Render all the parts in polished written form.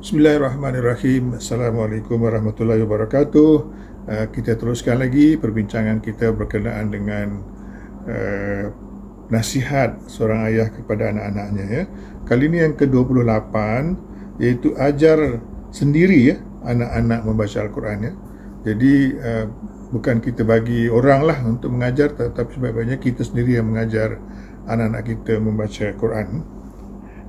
Bismillahirrahmanirrahim. Assalamualaikum warahmatullahi wabarakatuh. Kita teruskan lagi perbincangan kita berkenaan dengan nasihat seorang ayah kepada anak-anaknya. Ya. Kali ini yang ke-28, iaitu ajar sendiri ya anak-anak membaca Al-Quran. Ya. Jadi bukan kita bagi orang lah untuk mengajar, tetapi sebaiknya kita sendiri yang mengajar anak-anak kita membaca Quran.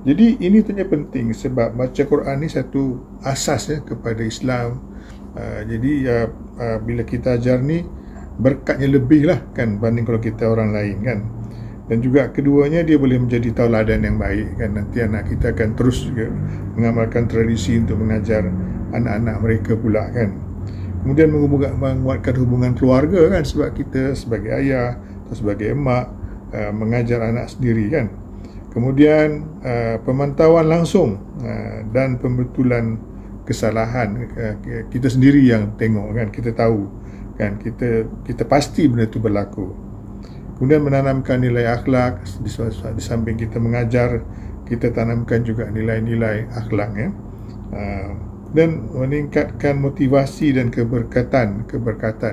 Jadi ini ternyata penting sebab baca Quran ni satu asas ya kepada Islam. Jadi bila kita ajar ni berkatnya lebih lah kan banding kalau kita orang lain kan. Dan juga keduanya dia boleh menjadi tauladan yang baik kan. Nanti anak kita akan terus juga mengamalkan tradisi untuk mengajar anak-anak mereka pula kan. Kemudian menguatkan hubungan keluarga kan, sebab kita sebagai ayah atau sebagai emak mengajar anak sendiri kan. Kemudian pemantauan langsung dan pembetulan kesalahan kita sendiri yang tengok kan, kita tahu kan, kita pasti benda itu berlaku. Kemudian menanamkan nilai akhlak di samping kita mengajar, kita tanamkan juga nilai-nilai akhlak ya. Dan meningkatkan motivasi dan keberkatan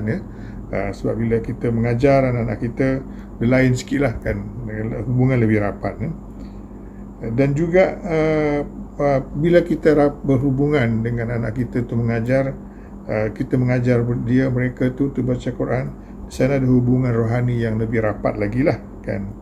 ya. Sebab bila kita mengajar anak-anak kita, lain sikit lah kan, hubungan lebih rapat ya. Dan juga bila kita berhubungan dengan anak kita tu mengajar, kita mengajar mereka tu baca Quran, di sana ada hubungan rohani yang lebih rapat lagi lah kan.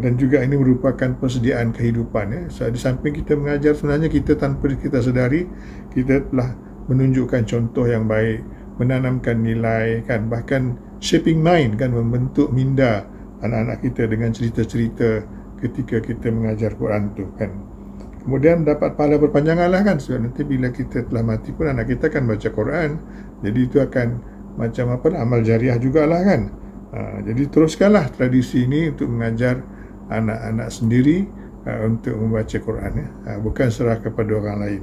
Dan juga ini merupakan persediaan kehidupan ya. So, di samping kita mengajar, sebenarnya kita tanpa kita sedari, kita telah menunjukkan contoh yang baik, menanamkan nilai kan, bahkan shaping mind kan, membentuk minda anak-anak kita dengan cerita-cerita ketika kita mengajar Quran tu kan. Kemudian dapat pahala berpanjangan lah kan, sebab nanti bila kita telah mati pun anak kita akan baca Quran, jadi itu akan macam amal jariah jugalah kan. Jadi teruskanlah tradisi ini untuk mengajar anak-anak sendiri untuk membaca Quran ya. Bukan serah kepada orang lain.